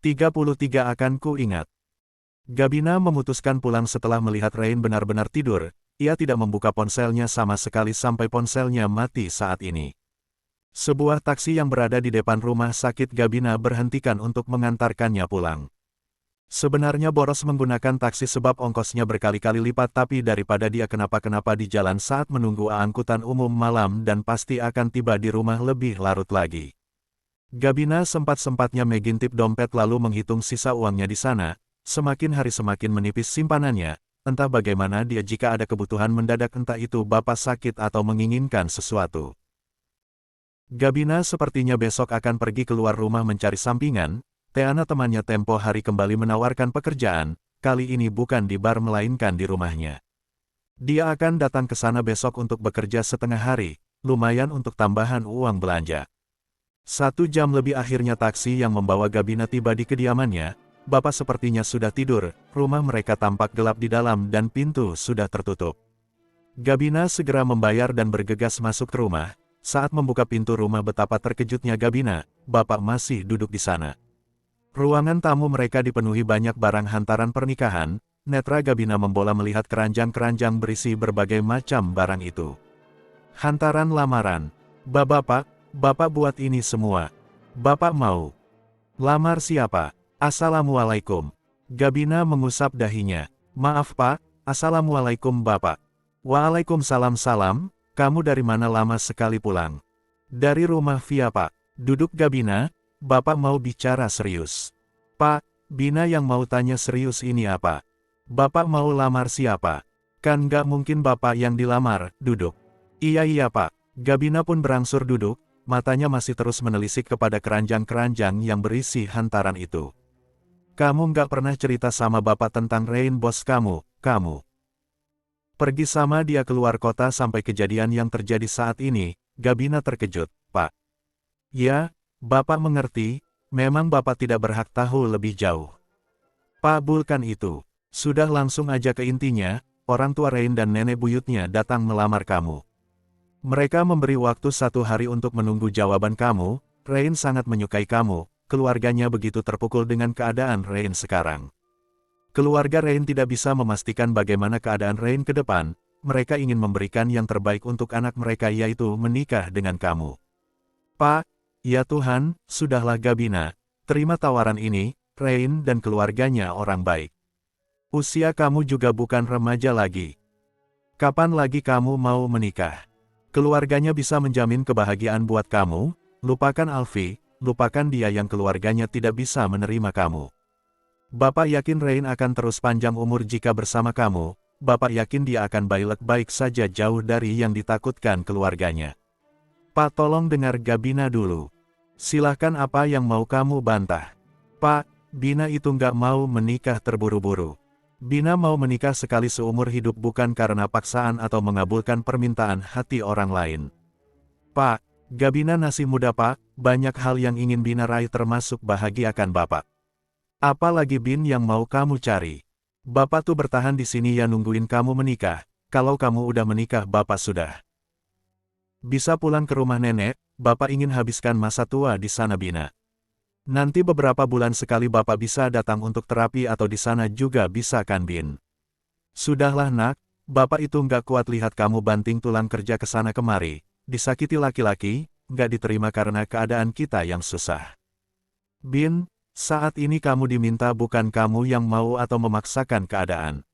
33 akan ku ingat. Gabina memutuskan pulang setelah melihat Rain benar-benar tidur. Ia tidak membuka ponselnya sama sekali sampai ponselnya mati saat ini. Sebuah taksi yang berada di depan rumah sakit Gabina berhentikan untuk mengantarkannya pulang. Sebenarnya Boros menggunakan taksi sebab ongkosnya berkali-kali lipat, tapi daripada dia kenapa-kenapa di jalan saat menunggu angkutan umum malam dan pasti akan tiba di rumah lebih larut lagi. Gabina sempat-sempatnya mengintip dompet lalu menghitung sisa uangnya di sana. Semakin hari semakin menipis simpanannya. Entah bagaimana dia jika ada kebutuhan mendadak, entah itu bapak sakit atau menginginkan sesuatu. Gabina sepertinya besok akan pergi keluar rumah mencari sampingan. Teana temannya tempo hari kembali menawarkan pekerjaan, kali ini bukan di bar melainkan di rumahnya. Dia akan datang ke sana besok untuk bekerja setengah hari, lumayan untuk tambahan uang belanja. 1 jam lebih akhirnya taksi yang membawa Gabina tiba di kediamannya. Bapak sepertinya sudah tidur, rumah mereka tampak gelap di dalam dan pintu sudah tertutup. Gabina segera membayar dan bergegas masuk ke rumah. Saat membuka pintu rumah betapa terkejutnya Gabina, bapak masih duduk di sana. Ruangan tamu mereka dipenuhi banyak barang hantaran pernikahan. Netra Gabina membola melihat keranjang-keranjang berisi berbagai macam barang itu. Hantaran lamaran. Bapak buat ini semua. Bapak mau lamar siapa? Assalamualaikum. Gabina mengusap dahinya. Maaf pak, assalamualaikum bapak. Waalaikumsalam salam, kamu dari mana lama sekali pulang? Dari rumah via pak. Duduk Gabina, bapak mau bicara serius. Pak, Bina yang mau tanya serius ini apa? Bapak mau lamar siapa? Kan gak mungkin bapak yang dilamar, duduk. Iya pak. Gabina pun berangsur duduk, matanya masih terus menelisik kepada keranjang-keranjang yang berisi hantaran itu. Kamu nggak pernah cerita sama bapak tentang Rain bos kamu. Pergi sama dia keluar kota sampai kejadian yang terjadi saat ini. Gabina terkejut, Pak. Ya, bapak mengerti, memang bapak tidak berhak tahu lebih jauh. Pak bukan itu. Sudah langsung aja ke intinya, orang tua Rain dan nenek buyutnya datang melamar kamu. Mereka memberi waktu 1 hari untuk menunggu jawaban kamu. Rain sangat menyukai kamu. Keluarganya begitu terpukul dengan keadaan Rain sekarang. Keluarga Rain tidak bisa memastikan bagaimana keadaan Rain ke depan. Mereka ingin memberikan yang terbaik untuk anak mereka, yaitu menikah dengan kamu. Pak, ya Tuhan, sudahlah Gabina. Terima tawaran ini, Rain dan keluarganya orang baik. Usia kamu juga bukan remaja lagi. Kapan lagi kamu mau menikah? Keluarganya bisa menjamin kebahagiaan buat kamu. Lupakan Alfi. Lupakan dia yang keluarganya tidak bisa menerima kamu. Bapak yakin Rain akan terus panjang umur jika bersama kamu. Bapak yakin dia akan baik-baik saja jauh dari yang ditakutkan keluarganya. Pak tolong dengar Gabina dulu. Silahkan apa yang mau kamu bantah. Pak, Bina itu nggak mau menikah terburu-buru. Bina mau menikah sekali seumur hidup bukan karena paksaan atau mengabulkan permintaan hati orang lain. Pak, Gabina masih muda pak, banyak hal yang ingin Bina raih termasuk bahagiakan bapak. Apalagi Bin yang mau kamu cari. Bapak tuh bertahan di sini ya nungguin kamu menikah, kalau kamu udah menikah bapak sudah bisa pulang ke rumah nenek, bapak ingin habiskan masa tua di sana Bina. Nanti beberapa bulan sekali bapak bisa datang untuk terapi atau di sana juga bisa kan Bin. Sudahlah nak, bapak itu nggak kuat lihat kamu banting tulang kerja ke sana kemari. Disakiti laki-laki, nggak diterima karena keadaan kita yang susah. Bin, saat ini kamu diminta bukan kamu yang mau atau memaksakan keadaan.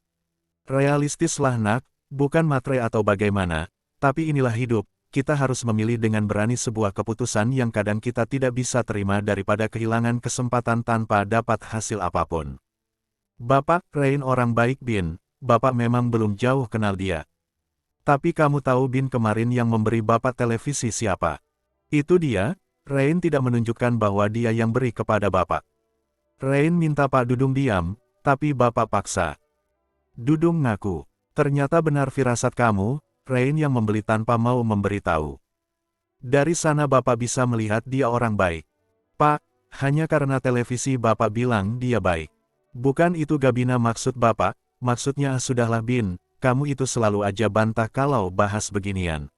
Realistislah nak, bukan matre atau bagaimana, tapi inilah hidup, kita harus memilih dengan berani sebuah keputusan yang kadang kita tidak bisa terima daripada kehilangan kesempatan tanpa dapat hasil apapun. Bapak, Rain orang baik Bin, bapak memang belum jauh kenal dia. Tapi kamu tahu Bin kemarin yang memberi bapak televisi siapa? Itu dia, Rain tidak menunjukkan bahwa dia yang beri kepada bapak. Rain minta Pak Dudung diam, tapi bapak paksa. Dudung ngaku, ternyata benar firasat kamu, Rain yang membeli tanpa mau memberitahu. Dari sana bapak bisa melihat dia orang baik. Pak, hanya karena televisi bapak bilang dia baik. Bukan itu Gabina maksud bapak, maksudnya sudahlah Bin. Kamu itu selalu aja bantah kalau bahas beginian.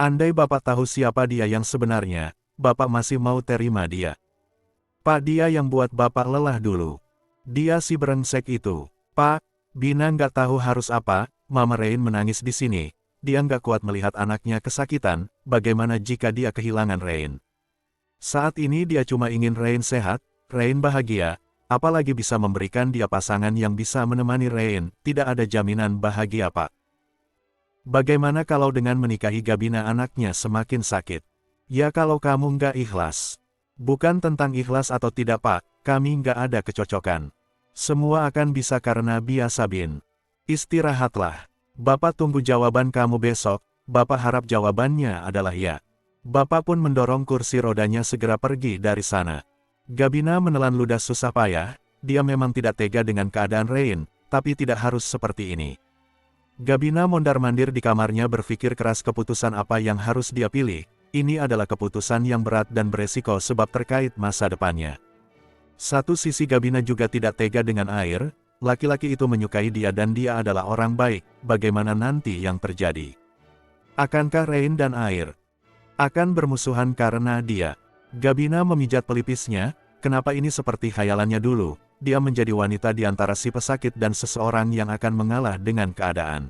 Andai bapak tahu siapa dia yang sebenarnya, bapak masih mau terima dia. Pak, dia yang buat Bapak lelah dulu. Dia si brengsek itu. Pak, Bina nggak tahu harus apa, Mama Rain menangis di sini. Dia nggak kuat melihat anaknya kesakitan, bagaimana jika dia kehilangan Rain. Saat ini dia cuma ingin Rain sehat, Rain bahagia, apalagi bisa memberikan dia pasangan yang bisa menemani Rain, tidak ada jaminan bahagia Pak. Bagaimana kalau dengan menikahi Gabina anaknya semakin sakit? Ya kalau kamu nggak ikhlas. Bukan tentang ikhlas atau tidak Pak, kami nggak ada kecocokan. Semua akan bisa karena biasa Bin. Istirahatlah. Bapak tunggu jawaban kamu besok, Bapak harap jawabannya adalah ya. Bapak pun mendorong kursi rodanya segera pergi dari sana. Gabina menelan ludah susah payah, dia memang tidak tega dengan keadaan Rain, tapi tidak harus seperti ini. Gabina mondar-mandir di kamarnya berpikir keras keputusan apa yang harus dia pilih. Ini adalah keputusan yang berat dan beresiko sebab terkait masa depannya. Satu sisi Gabina juga tidak tega dengan Air, laki-laki itu menyukai dia dan dia adalah orang baik, bagaimana nanti yang terjadi? Akankah Rain dan Air akan bermusuhan karena dia? Gabina memijat pelipisnya, kenapa ini seperti khayalannya dulu, dia menjadi wanita di antara si pesakit dan seseorang yang akan mengalah dengan keadaan.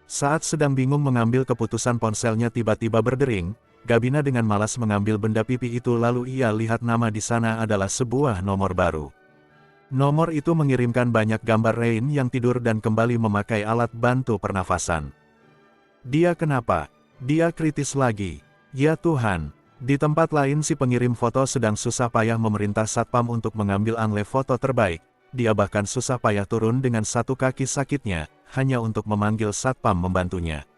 Saat sedang bingung mengambil keputusan ponselnya tiba-tiba berdering, Gabina dengan malas mengambil benda pipi itu lalu ia lihat nama di sana adalah sebuah nomor baru. Nomor itu mengirimkan banyak gambar Rain yang tidur dan kembali memakai alat bantu pernafasan. Dia kenapa? Dia kritis lagi. Ya Tuhan. Di tempat lain si pengirim foto sedang susah payah memerintah satpam untuk mengambil angle foto terbaik. Dia bahkan susah payah turun dengan satu kaki sakitnya, hanya untuk memanggil satpam membantunya.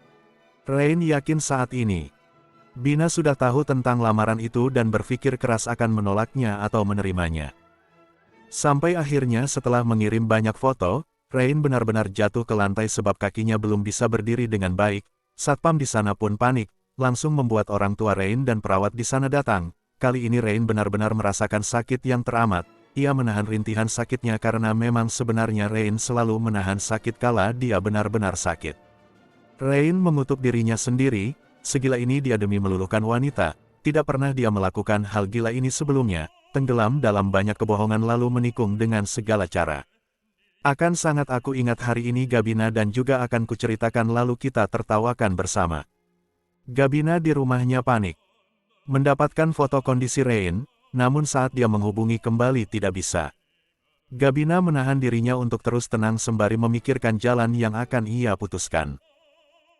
Rain yakin saat ini Bina sudah tahu tentang lamaran itu dan berpikir keras akan menolaknya atau menerimanya. Sampai akhirnya setelah mengirim banyak foto, Rain benar-benar jatuh ke lantai sebab kakinya belum bisa berdiri dengan baik. Satpam di sana pun panik, langsung membuat orang tua Rain dan perawat di sana datang. Kali ini Rain benar-benar merasakan sakit yang teramat. Ia menahan rintihan sakitnya karena memang sebenarnya Rain selalu menahan sakit kala dia benar-benar sakit. Rain mengutuk dirinya sendiri, segila ini dia demi meluluhkan wanita, tidak pernah dia melakukan hal gila ini sebelumnya. Tenggelam dalam banyak kebohongan lalu menikung dengan segala cara. Akan sangat aku ingat hari ini Gabina dan juga akan kuceritakan lalu kita tertawakan bersama. Gabina di rumahnya panik. Mendapatkan foto kondisi Rain, namun saat dia menghubungi kembali tidak bisa. Gabina menahan dirinya untuk terus tenang sembari memikirkan jalan yang akan ia putuskan.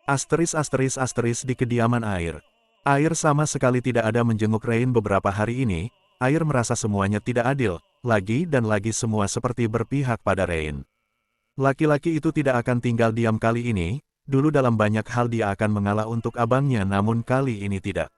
Asteris di kediaman Air. Air sama sekali tidak ada menjenguk Rain beberapa hari ini. Air merasa semuanya tidak adil, lagi dan lagi semua seperti berpihak pada Rain. Laki-laki itu tidak akan tinggal diam kali ini, dulu dalam banyak hal dia akan mengalah untuk abangnya namun kali ini tidak.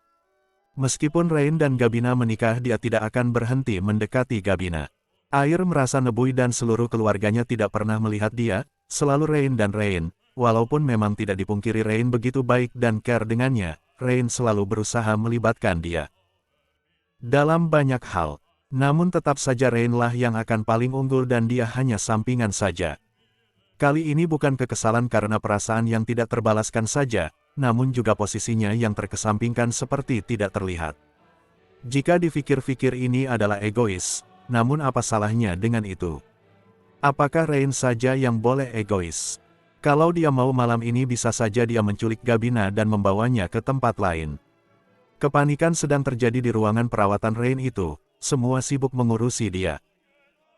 Meskipun Rain dan Gabina menikah dia tidak akan berhenti mendekati Gabina. Air merasa Nebui dan seluruh keluarganya tidak pernah melihat dia, selalu Rain dan Rain, walaupun memang tidak dipungkiri Rain begitu baik dan care dengannya, Rain selalu berusaha melibatkan dia dalam banyak hal, namun tetap saja Rain lah yang akan paling unggul dan dia hanya sampingan saja. Kali ini bukan kekesalan karena perasaan yang tidak terbalaskan saja, namun juga posisinya yang terkesampingkan seperti tidak terlihat. Jika dipikir-pikir ini adalah egois, namun apa salahnya dengan itu? Apakah Rain saja yang boleh egois? Kalau dia mau malam ini bisa saja dia menculik Gabina dan membawanya ke tempat lain. Kepanikan sedang terjadi di ruangan perawatan Rain itu, semua sibuk mengurusi dia.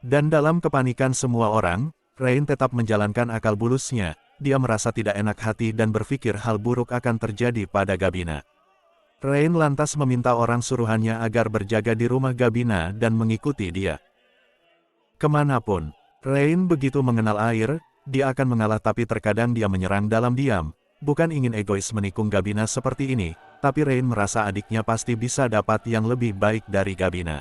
Dan dalam kepanikan semua orang, Rain tetap menjalankan akal bulusnya, dia merasa tidak enak hati dan berpikir hal buruk akan terjadi pada Gabina. Rain lantas meminta orang suruhannya agar berjaga di rumah Gabina dan mengikuti dia. Kemanapun, Rain begitu mengenal Air, dia akan mengalah tapi terkadang dia menyerang dalam diam. Bukan ingin egois menikung Gabina seperti ini, tapi Rain merasa adiknya pasti bisa dapat yang lebih baik dari Gabina.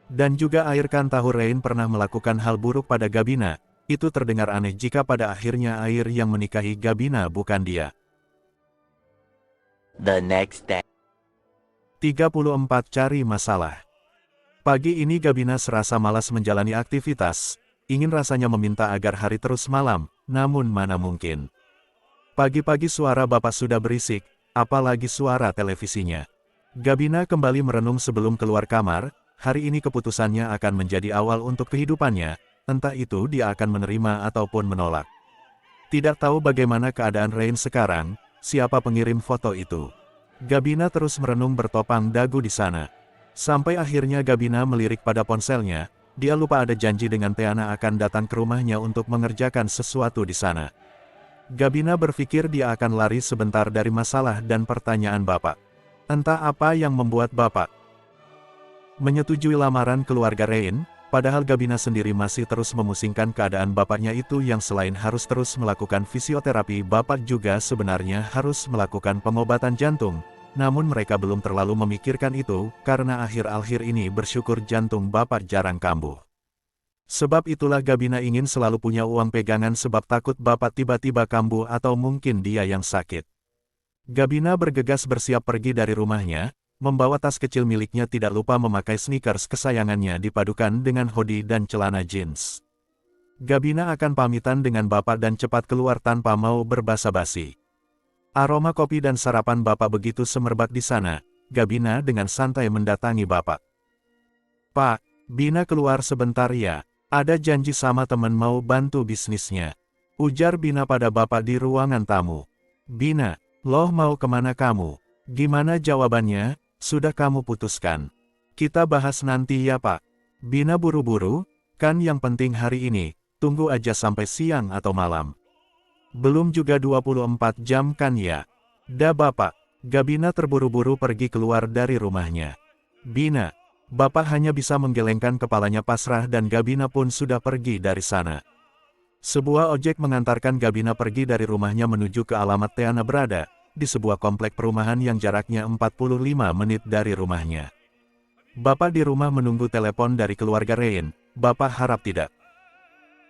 Dan juga Air kan tahu Rain pernah melakukan hal buruk pada Gabina, itu terdengar aneh jika pada akhirnya Air yang menikahi Gabina bukan dia. The next day. 34 Cari masalah. Pagi ini Gabina serasa malas menjalani aktivitas, ingin rasanya meminta agar hari terus malam, namun mana mungkin. Pagi-pagi suara bapak sudah berisik, apalagi suara televisinya. Gabina kembali merenung sebelum keluar kamar, hari ini keputusannya akan menjadi awal untuk kehidupannya, entah itu dia akan menerima ataupun menolak. Tidak tahu bagaimana keadaan Rain sekarang, siapa pengirim foto itu. Gabina terus merenung bertopang dagu di sana. Sampai akhirnya Gabina melirik pada ponselnya, dia lupa ada janji dengan Teana akan datang ke rumahnya untuk mengerjakan sesuatu di sana. Gabina berpikir dia akan lari sebentar dari masalah dan pertanyaan bapak. Entah apa yang membuat bapak menyetujui lamaran keluarga Rain, padahal Gabina sendiri masih terus memusingkan keadaan bapaknya itu yang selain harus terus melakukan fisioterapi, bapak juga sebenarnya harus melakukan pengobatan jantung. Namun mereka belum terlalu memikirkan itu, karena akhir-akhir ini bersyukur jantung bapak jarang kambuh. Sebab itulah Gabina ingin selalu punya uang pegangan sebab takut bapak tiba-tiba kambuh atau mungkin dia yang sakit. Gabina bergegas bersiap pergi dari rumahnya, membawa tas kecil miliknya tidak lupa memakai sneakers kesayangannya dipadukan dengan hoodie dan celana jeans. Gabina akan pamitan dengan bapak dan cepat keluar tanpa mau berbasa-basi. Aroma kopi dan sarapan bapak begitu semerbak di sana, Gabina dengan santai mendatangi bapak. "Pak, Bina keluar sebentar ya. Ada janji sama teman mau bantu bisnisnya," ujar Bina pada bapak di ruangan tamu. "Bina, loh mau kemana kamu? Gimana jawabannya? Sudah kamu putuskan. Kita bahas nanti ya pak." Bina buru-buru, "Kan yang penting hari ini, tunggu aja sampai siang atau malam. Belum juga 24 jam kan ya?" "Dah bapak." Gabina terburu-buru pergi keluar dari rumahnya. "Bina." Bapak hanya bisa menggelengkan kepalanya pasrah dan Gabina pun sudah pergi dari sana. Sebuah ojek mengantarkan Gabina pergi dari rumahnya menuju ke alamat Teana berada, di sebuah komplek perumahan yang jaraknya 45 menit dari rumahnya. Bapak di rumah menunggu telepon dari keluarga Rain, bapak harap tidak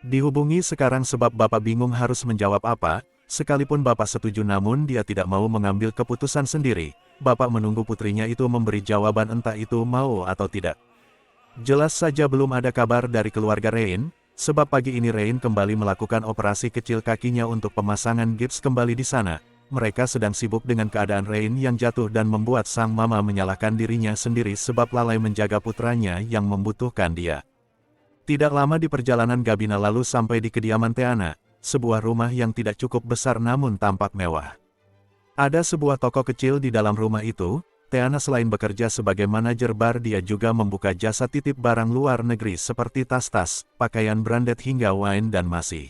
dihubungi sekarang sebab bapak bingung harus menjawab apa, sekalipun bapak setuju namun dia tidak mau mengambil keputusan sendiri. Bapak menunggu putrinya itu memberi jawaban entah itu mau atau tidak. Jelas saja belum ada kabar dari keluarga Rain, sebab pagi ini Rain kembali melakukan operasi kecil kakinya untuk pemasangan gips kembali di sana. Mereka sedang sibuk dengan keadaan Rain yang jatuh dan membuat sang mama menyalahkan dirinya sendiri sebab lalai menjaga putranya yang membutuhkan dia. Tidak lama di perjalanan Gabina lalu sampai di kediaman Teana, sebuah rumah yang tidak cukup besar namun tampak mewah. Ada sebuah toko kecil di dalam rumah itu. Teana selain bekerja sebagai manajer bar dia juga membuka jasa titip barang luar negeri seperti tas-tas, pakaian branded hingga wine dan masih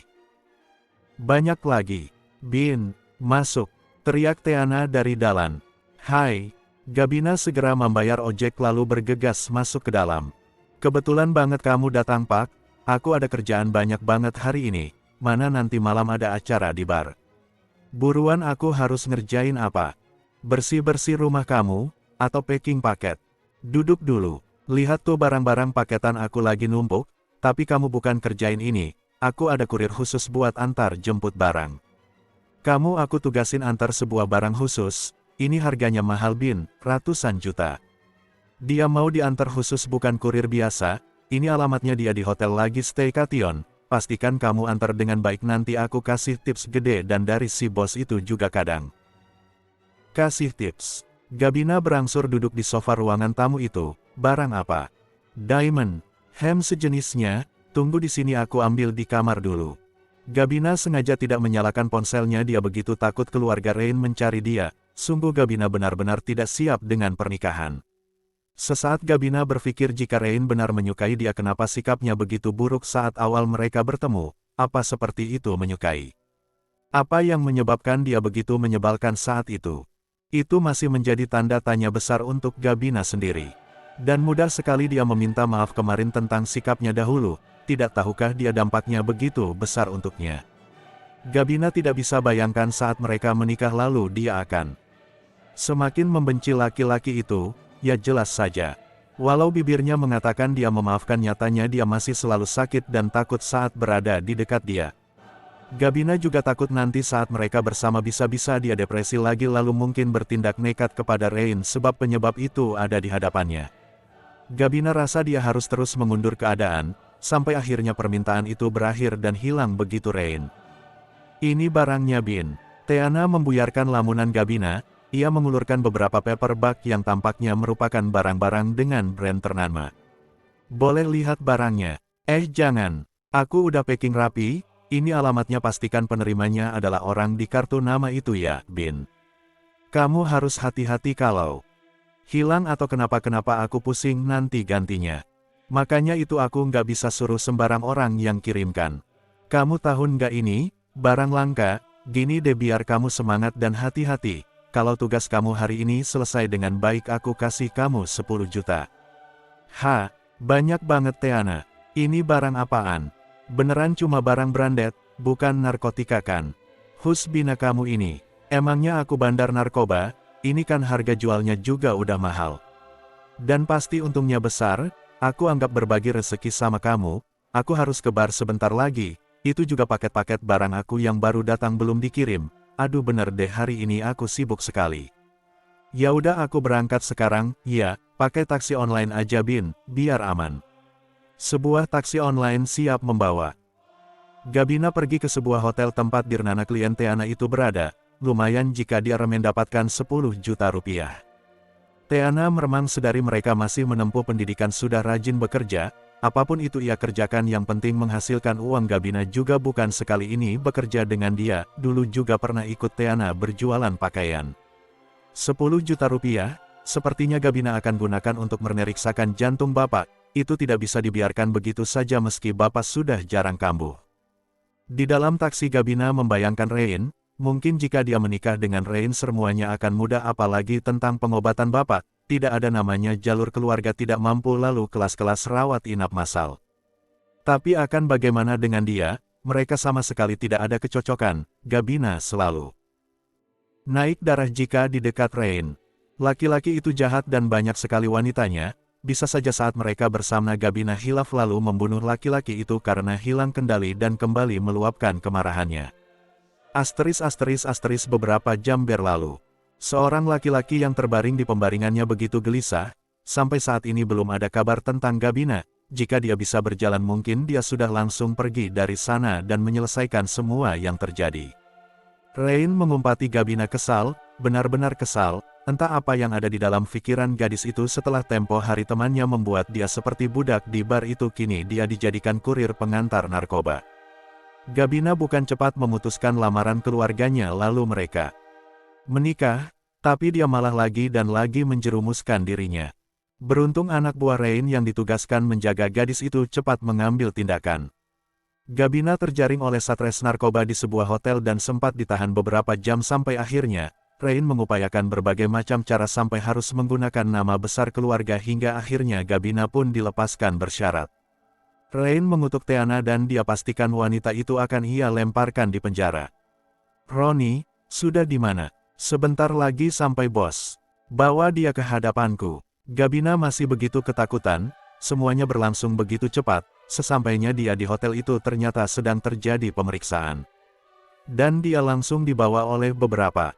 banyak lagi. "Bin, masuk," teriak Teana dari dalam. "Hai." Gabina segera membayar ojek lalu bergegas masuk ke dalam. "Kebetulan banget kamu datang pak, aku ada kerjaan banyak banget hari ini, mana nanti malam ada acara di bar. Buruan aku harus ngerjain apa? Bersih-bersih rumah kamu, atau packing paket? Duduk dulu, lihat tuh barang-barang paketan aku lagi numpuk, tapi kamu bukan kerjain ini, aku ada kurir khusus buat antar jemput barang. Kamu aku tugasin antar sebuah barang khusus, ini harganya mahal bin, ratusan juta. Dia mau diantar khusus bukan kurir biasa, ini alamatnya dia di hotel lagi staycation. Pastikan kamu antar dengan baik nanti aku kasih tips gede dan dari si bos itu juga kadang kasih tips." Gabina berangsur duduk di sofa ruangan tamu itu. "Barang apa?" "Diamond, hem sejenisnya, tunggu di sini aku ambil di kamar dulu." Gabina sengaja tidak menyalakan ponselnya dia begitu takut keluarga Rain mencari dia. Sungguh Gabina benar-benar tidak siap dengan pernikahan. Sesaat Gabina berpikir jika Rain benar menyukai dia kenapa sikapnya begitu buruk saat awal mereka bertemu, apa seperti itu menyukai? Apa yang menyebabkan dia begitu menyebalkan saat itu? Itu masih menjadi tanda tanya besar untuk Gabina sendiri. Dan mudah sekali dia meminta maaf kemarin tentang sikapnya dahulu, tidak tahukah dia dampaknya begitu besar untuknya? Gabina tidak bisa bayangkan saat mereka menikah lalu dia akan semakin membenci laki-laki itu. Ya jelas saja. Walau bibirnya mengatakan dia memaafkan nyatanya dia masih selalu sakit dan takut saat berada di dekat dia. Gabina juga takut nanti saat mereka bersama bisa-bisa dia depresi lagi lalu mungkin bertindak nekat kepada Rain sebab penyebab itu ada di hadapannya. Gabina rasa dia harus terus mengundur keadaan, sampai akhirnya permintaan itu berakhir dan hilang begitu Rain. "Ini barangnya bin." Teana membuyarkan lamunan Gabina. Ia mengulurkan beberapa paperback yang tampaknya merupakan barang-barang dengan brand ternama. Boleh lihat barangnya? Jangan. Aku udah packing rapi, ini alamatnya, pastikan penerimanya adalah orang di kartu nama itu ya, Bin. Kamu harus hati-hati kalau hilang atau kenapa-kenapa, aku pusing nanti gantinya. Makanya itu aku nggak bisa suruh sembarang orang yang kirimkan. Kamu tahu nggak ini, barang langka, gini deh biar kamu semangat dan hati-hati. Kalau tugas kamu hari ini selesai dengan baik aku kasih kamu 10 juta. Banyak banget Teana. Ini barang apaan? Beneran cuma barang branded, bukan narkotika kan? Bina kamu ini, emangnya aku bandar narkoba? Ini kan harga jualnya juga udah mahal. Dan pasti untungnya besar, aku anggap berbagi rezeki sama kamu, aku harus ke bar sebentar lagi, itu juga paket-paket barang aku yang baru datang belum dikirim. Aduh bener deh hari ini aku sibuk sekali. Ya udah aku berangkat sekarang, ya, pakai taksi online aja Bin, biar aman. Sebuah taksi online siap membawa Gabina pergi ke sebuah hotel tempat Dirnana klien Teana itu berada, lumayan jika dia mendapatkan 10 juta rupiah. Teana meremang sedari mereka masih menempuh pendidikan sudah rajin bekerja, apapun itu ia kerjakan yang penting menghasilkan uang. Gabina juga bukan sekali ini bekerja dengan dia, dulu juga pernah ikut Teana berjualan pakaian. 10 juta rupiah, sepertinya Gabina akan gunakan untuk memeriksakan jantung bapak, itu tidak bisa dibiarkan begitu saja meski bapak sudah jarang kambuh. Di dalam taksi Gabina membayangkan Rein, mungkin jika dia menikah dengan Rein semuanya akan mudah, apalagi tentang pengobatan bapak, tidak ada namanya jalur keluarga tidak mampu lalu kelas-kelas rawat inap massal. Tapi akan bagaimana dengan dia, mereka sama sekali tidak ada kecocokan, Gabina selalu naik darah jika di dekat Rein. Laki-laki itu jahat dan banyak sekali wanitanya, bisa saja saat mereka bersama Gabina hilaf lalu membunuh laki-laki itu karena hilang kendali dan kembali meluapkan kemarahannya. Beberapa jam berlalu. Seorang laki-laki yang terbaring di pembaringannya begitu gelisah, sampai saat ini belum ada kabar tentang Gabina. Jika dia bisa berjalan mungkin dia sudah langsung pergi dari sana dan menyelesaikan semua yang terjadi. Rein mengumpati Gabina kesal, benar-benar kesal, entah apa yang ada di dalam pikiran gadis itu setelah tempo hari temannya membuat dia seperti budak di bar itu, kini dia dijadikan kurir pengantar narkoba. Gabina bukan cepat memutuskan lamaran keluarganya lalu mereka menikah, tapi dia malah lagi dan lagi menjerumuskan dirinya. Beruntung anak buah Rein yang ditugaskan menjaga gadis itu cepat mengambil tindakan. Gabina terjaring oleh satres narkoba di sebuah hotel dan sempat ditahan beberapa jam sampai akhirnya, Rein mengupayakan berbagai macam cara sampai harus menggunakan nama besar keluarga hingga akhirnya Gabina pun dilepaskan bersyarat. Rein mengutuk Teana dan dia pastikan wanita itu akan ia lemparkan di penjara. Roni, sudah di mana? Sebentar lagi sampai bos. Bawa dia ke hadapanku. Gabina masih begitu ketakutan, semuanya berlangsung begitu cepat, sesampainya dia di hotel itu ternyata sedang terjadi pemeriksaan. Dan dia langsung dibawa oleh beberapa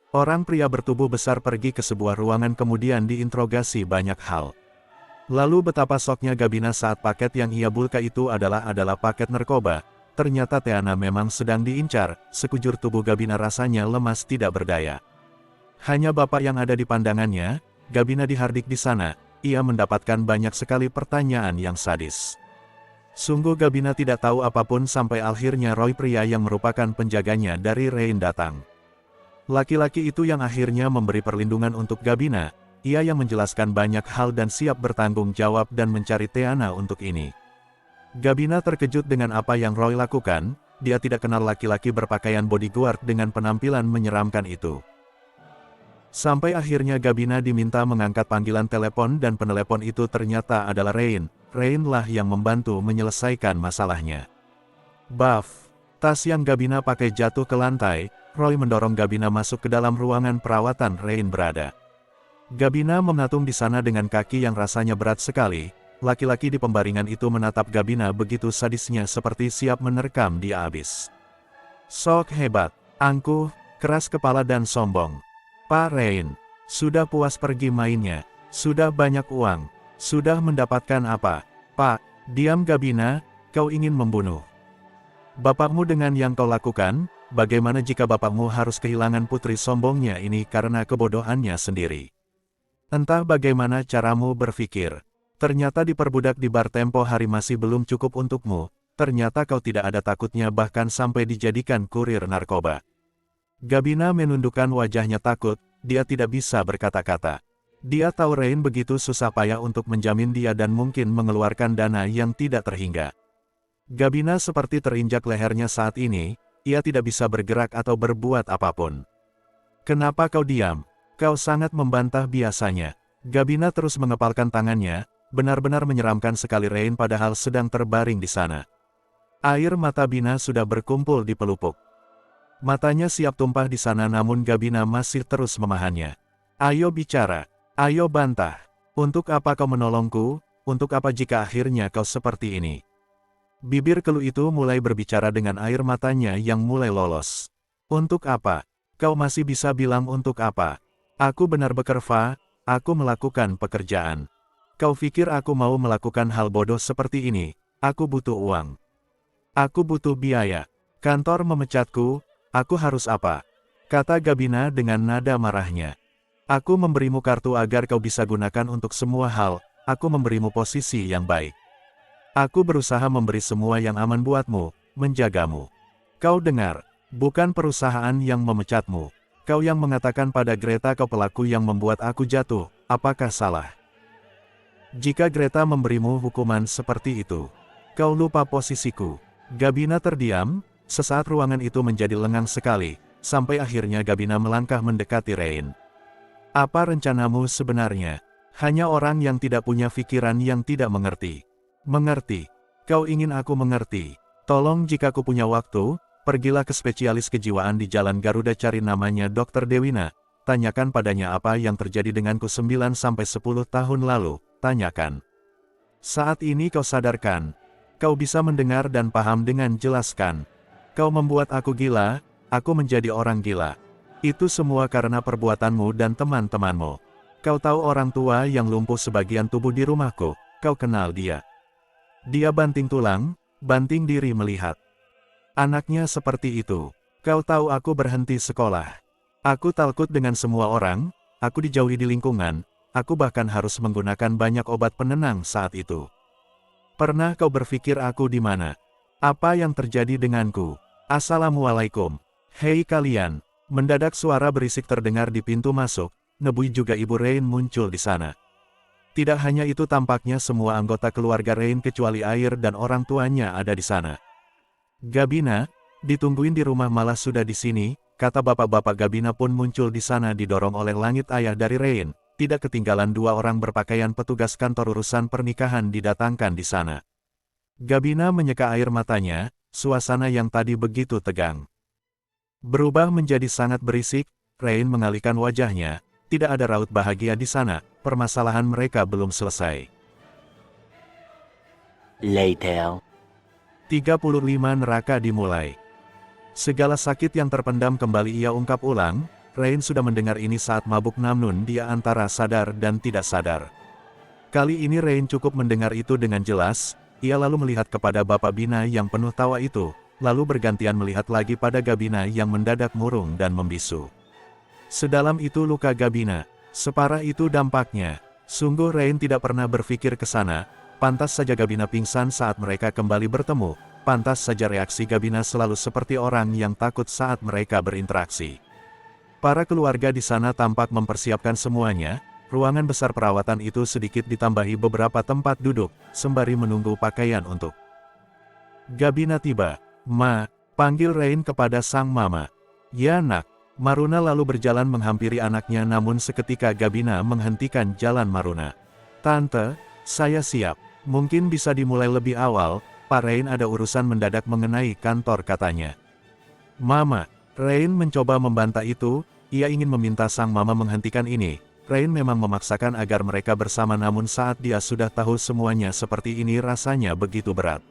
orang pria bertubuh besar pergi ke sebuah ruangan kemudian diinterogasi banyak hal. Lalu betapa syoknya Gabina saat paket yang ia bulka itu adalah paket narkoba. Ternyata Teana memang sedang diincar, sekujur tubuh Gabina rasanya lemas tidak berdaya. Hanya bapak yang ada di pandangannya, Gabina dihardik di sana, ia mendapatkan banyak sekali pertanyaan yang sadis. Sungguh Gabina tidak tahu apapun sampai akhirnya Roy, pria yang merupakan penjaganya dari Rein, datang. Laki-laki itu yang akhirnya memberi perlindungan untuk Gabina, ia yang menjelaskan banyak hal dan siap bertanggung jawab dan mencari Teana untuk ini. Gabina terkejut dengan apa yang Roy lakukan, dia tidak kenal laki-laki berpakaian bodyguard dengan penampilan menyeramkan itu. Sampai akhirnya Gabina diminta mengangkat panggilan telepon dan penelepon itu ternyata adalah Rein. Rein lah yang membantu menyelesaikan masalahnya. Buff, tas yang Gabina pakai jatuh ke lantai, Roy mendorong Gabina masuk ke dalam ruangan perawatan Rein berada. Gabina menatung di sana dengan kaki yang rasanya berat sekali. Laki-laki di pembaringan itu menatap Gabina begitu sadisnya seperti siap menerkam dia habis. Sok hebat, angkuh, keras kepala dan sombong. Pak Rein, sudah puas pergi mainnya, sudah banyak uang, sudah mendapatkan apa? Pak, diam Gabina, kau ingin membunuh bapakmu dengan yang kau lakukan? Bagaimana jika bapakmu harus kehilangan putri sombongnya ini karena kebodohannya sendiri? Entah bagaimana caramu berpikir. Ternyata diperbudak di bar tempo hari masih belum cukup untukmu, ternyata kau tidak ada takutnya bahkan sampai dijadikan kurir narkoba. Gabina menundukkan wajahnya takut, dia tidak bisa berkata-kata. Dia tahu Rain begitu susah payah untuk menjamin dia dan mungkin mengeluarkan dana yang tidak terhingga. Gabina seperti terinjak lehernya saat ini, ia tidak bisa bergerak atau berbuat apapun. Kenapa kau diam? Kau sangat membantah biasanya. Gabina terus mengepalkan tangannya, benar-benar menyeramkan sekali Rain padahal sedang terbaring di sana. Air mata Bina sudah berkumpul di pelupuk. Matanya siap tumpah di sana namun Gabina masih terus memahannya. Ayo bicara, ayo bantah. Untuk apa kau menolongku, untuk apa jika akhirnya kau seperti ini? Bibir keluh itu mulai berbicara dengan air matanya yang mulai lolos. Untuk apa? Kau masih bisa bilang untuk apa? Aku benar bekerja, aku melakukan pekerjaan. Kau pikir aku mau melakukan hal bodoh seperti ini? Aku butuh uang. Aku butuh biaya. Kantor memecatku, aku harus apa? Kata Gabina dengan nada marahnya. Aku memberimu kartu agar kau bisa gunakan untuk semua hal, aku memberimu posisi yang baik. Aku berusaha memberi semua yang aman buatmu, menjagamu. Kau dengar, bukan perusahaan yang memecatmu. Kau yang mengatakan pada Greta kau pelaku yang membuat aku jatuh, apakah salah? Jika Greta memberimu hukuman seperti itu, kau lupa posisiku. Gabina terdiam, sesaat ruangan itu menjadi lengang sekali, sampai akhirnya Gabina melangkah mendekati Rain. Apa rencanamu sebenarnya? Hanya orang yang tidak punya pikiran yang tidak mengerti. Mengerti? Kau ingin aku mengerti? Tolong jika aku punya waktu, pergilah ke spesialis kejiwaan di Jalan Garuda cari namanya Dr. Dewina. Tanyakan padanya apa yang terjadi denganku 9-10 tahun lalu. Tanyakan. Saat ini kau sadarkan. Kau bisa mendengar dan paham dengan jelaskan. Kau membuat aku gila, aku menjadi orang gila. Itu semua karena perbuatanmu dan teman-temanmu. Kau tahu orang tua yang lumpuh sebagian tubuh di rumahku, kau kenal dia. Dia banting tulang, banting diri melihat. Anaknya seperti itu. Kau tahu aku berhenti sekolah. Aku takut dengan semua orang, aku dijauhi di lingkungan. Aku bahkan harus menggunakan banyak obat penenang saat itu. Pernah kau berpikir aku di mana? Apa yang terjadi denganku? Assalamualaikum. Hei kalian. Mendadak suara berisik terdengar di pintu masuk, Nebui juga Ibu Rain muncul di sana. Tidak hanya itu tampaknya semua anggota keluarga Rain kecuali Air dan orang tuanya ada di sana. Gabina, ditungguin di rumah malah sudah di sini, kata bapak-bapak Gabina pun muncul di sana didorong oleh langit ayah dari Rain. Tidak ketinggalan dua orang berpakaian petugas kantor urusan pernikahan didatangkan di sana. Gabina menyeka air matanya, suasana yang tadi begitu tegang berubah menjadi sangat berisik. Rain mengalihkan wajahnya, tidak ada raut bahagia di sana, permasalahan mereka belum selesai. Later. 35 neraka dimulai. Segala sakit yang terpendam kembali ia ungkap ulang. Rain sudah mendengar ini saat mabuk namun dia antara sadar dan tidak sadar. Kali ini Rain cukup mendengar itu dengan jelas, ia lalu melihat kepada Bapak Bina yang penuh tawa itu, lalu bergantian melihat lagi pada Gabina yang mendadak murung dan membisu. Sedalam itu luka Gabina, separah itu dampaknya. Sungguh Rain tidak pernah berpikir ke sana, pantas saja Gabina pingsan saat mereka kembali bertemu, pantas saja reaksi Gabina selalu seperti orang yang takut saat mereka berinteraksi. Para keluarga di sana tampak mempersiapkan semuanya, ruangan besar perawatan itu sedikit ditambahi beberapa tempat duduk, sembari menunggu pakaian untuk Gabina tiba. Ma, panggil Rain kepada sang mama. Ya nak. Maruna lalu berjalan menghampiri anaknya namun seketika Gabina menghentikan jalan Maruna. Tante, saya siap. Mungkin bisa dimulai lebih awal, Pak Rain ada urusan mendadak mengenai kantor katanya. Mama. Rain mencoba membantah itu, ia ingin meminta sang mama menghentikan ini. Rain memang memaksakan agar mereka bersama namun saat dia sudah tahu semuanya seperti ini rasanya begitu berat.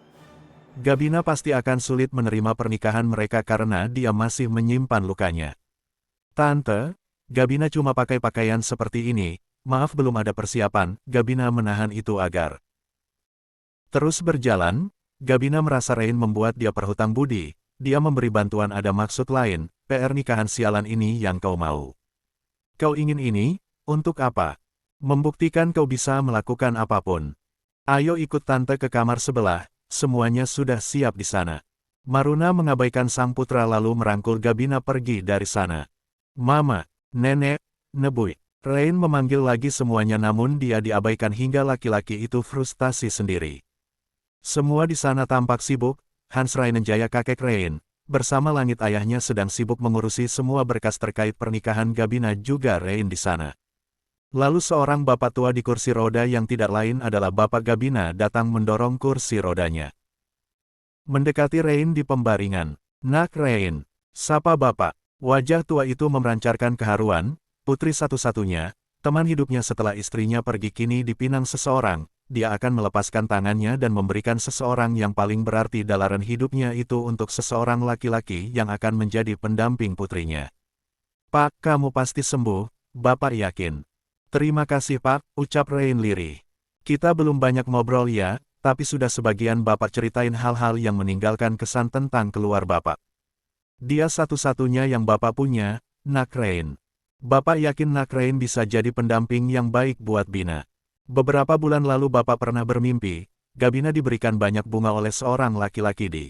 Gabina pasti akan sulit menerima pernikahan mereka karena dia masih menyimpan lukanya. Tante, Gabina cuma pakai pakaian seperti ini, maaf belum ada persiapan, Gabina menahan itu agar terus berjalan. Gabina merasa Rain membuat dia perhutang budi. Dia memberi bantuan ada maksud lain, PR nikahan sialan ini yang kau mau. Kau ingin ini, untuk apa? Membuktikan kau bisa melakukan apapun. Ayo ikut tante ke kamar sebelah, semuanya sudah siap di sana. Maruna mengabaikan sang putra lalu merangkul Gabina pergi dari sana. Mama, Nenek, Nebui. Rain memanggil lagi semuanya namun dia diabaikan hingga laki-laki itu frustasi sendiri. Semua di sana tampak sibuk, Hans Rainenjaya kakek Rain, bersama langit ayahnya sedang sibuk mengurusi semua berkas terkait pernikahan Gabina juga Rain di sana. Lalu seorang bapak tua di kursi roda yang tidak lain adalah bapak Gabina datang mendorong kursi rodanya. Mendekati Rain di pembaringan. Nak Rain, sapa bapak. Wajah tua itu memancarkan keharuan, putri satu-satunya, teman hidupnya setelah istrinya pergi kini dipinang seseorang. Dia akan melepaskan tangannya dan memberikan seseorang yang paling berarti dalam hidupnya itu untuk seseorang laki-laki yang akan menjadi pendamping putrinya. Pak, kamu pasti sembuh, Bapak yakin. Terima kasih Pak, ucap Rain lirih. Kita belum banyak ngobrol ya, tapi sudah sebagian Bapak ceritain hal-hal yang meninggalkan kesan tentang keluar Bapak. Dia satu-satunya yang Bapak punya, Nak Rain. Bapak yakin Nak Rain bisa jadi pendamping yang baik buat Bina. Beberapa bulan lalu Bapak pernah bermimpi, Gabina diberikan banyak bunga oleh seorang laki-laki di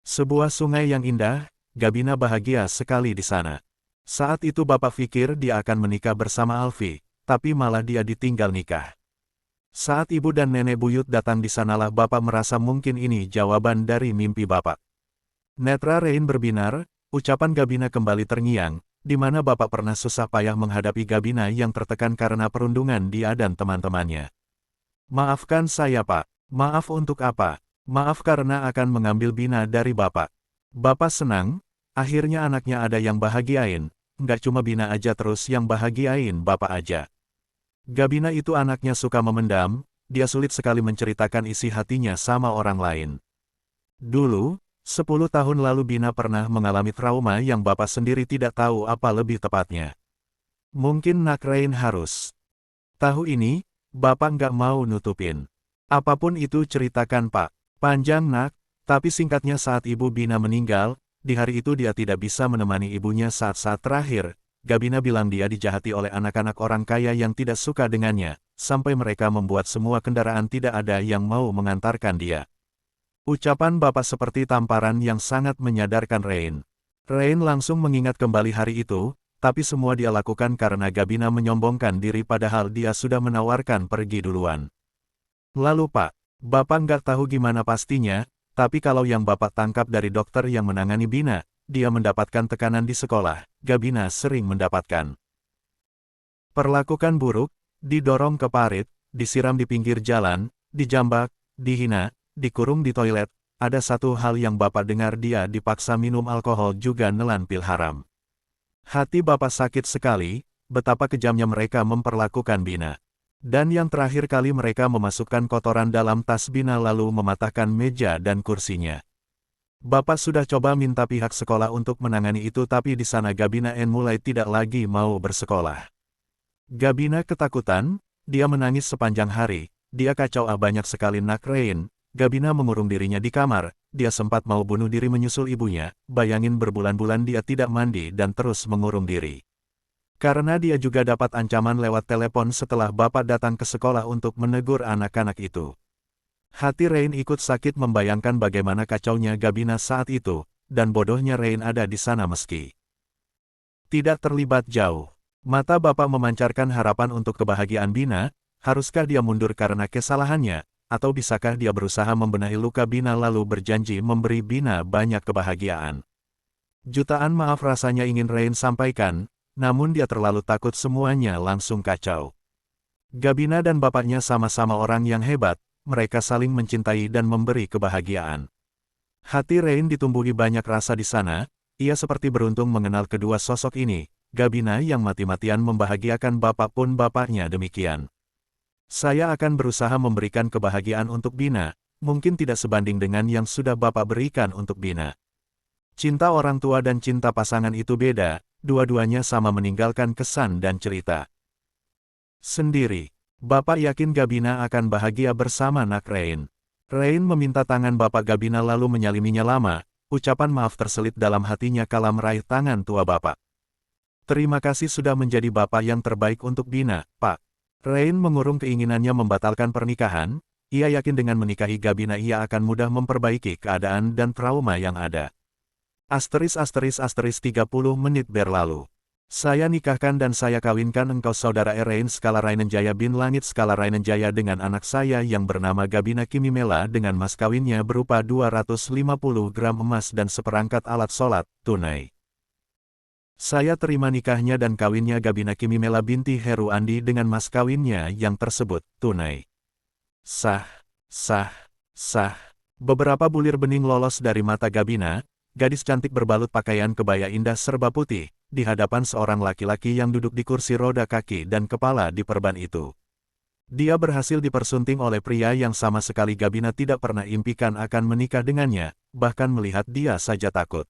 sebuah sungai yang indah. Gabina bahagia sekali di sana. Saat itu Bapak pikir dia akan menikah bersama Alfi, tapi malah dia ditinggal nikah. Saat ibu dan nenek buyut datang di sanalah Bapak merasa mungkin ini jawaban dari mimpi Bapak. Netra Rain berbinar, ucapan Gabina kembali terngiang, di mana Bapak pernah susah payah menghadapi Gabina yang tertekan karena perundungan dia dan teman-temannya. Maafkan saya Pak. Maaf untuk apa? Maaf karena akan mengambil Bina dari Bapak. Bapak senang, akhirnya anaknya ada yang bahagiain, nggak cuma Bina aja terus yang bahagiain Bapak aja. Gabina itu anaknya suka memendam, dia sulit sekali menceritakan isi hatinya sama orang lain. Dulu, 10 tahun lalu Bina pernah mengalami trauma yang Bapak sendiri tidak tahu apa lebih tepatnya. Mungkin Nak Rain harus tahu ini, Bapak nggak mau nutupin. Apapun itu ceritakan Pak. Panjang Nak, tapi singkatnya saat Ibu Bina meninggal, di hari itu dia tidak bisa menemani ibunya saat-saat terakhir. Gabina bilang dia dijahati oleh anak-anak orang kaya yang tidak suka dengannya, sampai mereka membuat semua kendaraan tidak ada yang mau mengantarkan dia. Ucapan Bapak seperti tamparan yang sangat menyadarkan Rain. Rain langsung mengingat kembali hari itu, tapi semua dia lakukan karena Gabina menyombongkan diri padahal dia sudah menawarkan pergi duluan. Lalu Pak, Bapak nggak tahu gimana pastinya, tapi kalau yang Bapak tangkap dari dokter yang menangani Bina, dia mendapatkan tekanan di sekolah, Gabina sering mendapatkan perlakukan buruk, didorong ke parit, disiram di pinggir jalan, dijambak, dihina, dikurung di toilet. Ada satu hal yang Bapak dengar dia dipaksa minum alkohol juga nelan pil haram. Hati Bapak sakit sekali, betapa kejamnya mereka memperlakukan Bina. Dan yang terakhir kali mereka memasukkan kotoran dalam tas Bina lalu mematahkan meja dan kursinya. Bapak sudah coba minta pihak sekolah untuk menangani itu tapi di sana Gabina mulai tidak lagi mau bersekolah. Gabina ketakutan, dia menangis sepanjang hari, dia kacau banyak sekali Nak Rain. Gabina mengurung dirinya di kamar, dia sempat mau bunuh diri menyusul ibunya, bayangin berbulan-bulan dia tidak mandi dan terus mengurung diri. Karena dia juga dapat ancaman lewat telepon setelah Bapak datang ke sekolah untuk menegur anak-anak itu. Hati Rain ikut sakit membayangkan bagaimana kacaunya Gabina saat itu, dan bodohnya Rain ada di sana meski tidak terlibat jauh. Mata Bapak memancarkan harapan untuk kebahagiaan Bina, haruskah dia mundur karena kesalahannya? Atau bisakah dia berusaha membenahi luka Bina lalu berjanji memberi Bina banyak kebahagiaan? Jutaan maaf rasanya ingin Rain sampaikan, namun dia terlalu takut semuanya langsung kacau. Gabina dan bapaknya sama-sama orang yang hebat, mereka saling mencintai dan memberi kebahagiaan. Hati Rain ditumbuhi banyak rasa di sana, ia seperti beruntung mengenal kedua sosok ini, Gabina yang mati-matian membahagiakan bapak pun bapaknya demikian. Saya akan berusaha memberikan kebahagiaan untuk Bina, mungkin tidak sebanding dengan yang sudah Bapak berikan untuk Bina. Cinta orang tua dan cinta pasangan itu beda, dua-duanya sama meninggalkan kesan dan cerita sendiri. Bapak yakin Gabina akan bahagia bersama Nak Rain. Rain meminta tangan Bapak Gabina lalu menyaliminya lama, ucapan maaf terselip dalam hatinya kala meraih tangan tua Bapak. Terima kasih sudah menjadi Bapak yang terbaik untuk Bina, Pak. Rain mengurung keinginannya membatalkan pernikahan, ia yakin dengan menikahi Gabina ia akan mudah memperbaiki keadaan dan trauma yang ada. ****30 menit berlalu. Saya nikahkan dan saya kawinkan engkau saudara Rain skala Rainenjaya bin Langit skala Rainenjaya dengan anak saya yang bernama Gabina Kimimela dengan mas kawinnya berupa 250 gram emas dan seperangkat alat sholat, tunai. Saya terima nikahnya dan kawinnya Gabina Kimimela binti Heru Andi dengan mas kawinnya yang tersebut, tunai. Sah, sah, sah. Beberapa bulir bening lolos dari mata Gabina, gadis cantik berbalut pakaian kebaya indah serba putih, di hadapan seorang laki-laki yang duduk di kursi roda kaki dan kepala diperban itu. Dia berhasil dipersunting oleh pria yang sama sekali Gabina tidak pernah impikan akan menikah dengannya, bahkan melihat dia saja takut.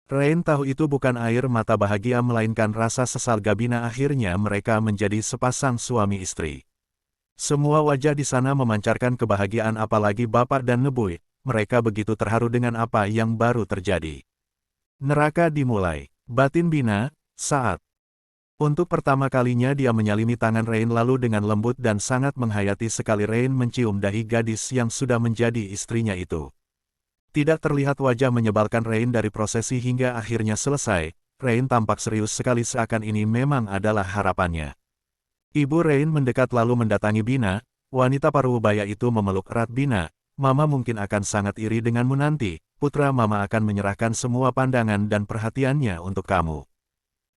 Rain tahu itu bukan air mata bahagia melainkan rasa sesal Gabina. Akhirnya mereka menjadi sepasang suami istri. Semua wajah di sana memancarkan kebahagiaan apalagi bapak dan Nebui, mereka begitu terharu dengan apa yang baru terjadi. Neraka dimulai. Batin Bina, saat. Untuk pertama kalinya dia menyalimi tangan Rain lalu dengan lembut dan sangat menghayati sekali Rain mencium dahi gadis yang sudah menjadi istrinya itu. Tidak terlihat wajah menyebalkan Rain dari prosesi hingga akhirnya selesai, Rain tampak serius sekali seakan ini memang adalah harapannya. Ibu Rain mendekat lalu mendatangi Bina, wanita parubaya itu memeluk erat Bina, Mama mungkin akan sangat iri denganmu nanti, putra Mama akan menyerahkan semua pandangan dan perhatiannya untuk kamu.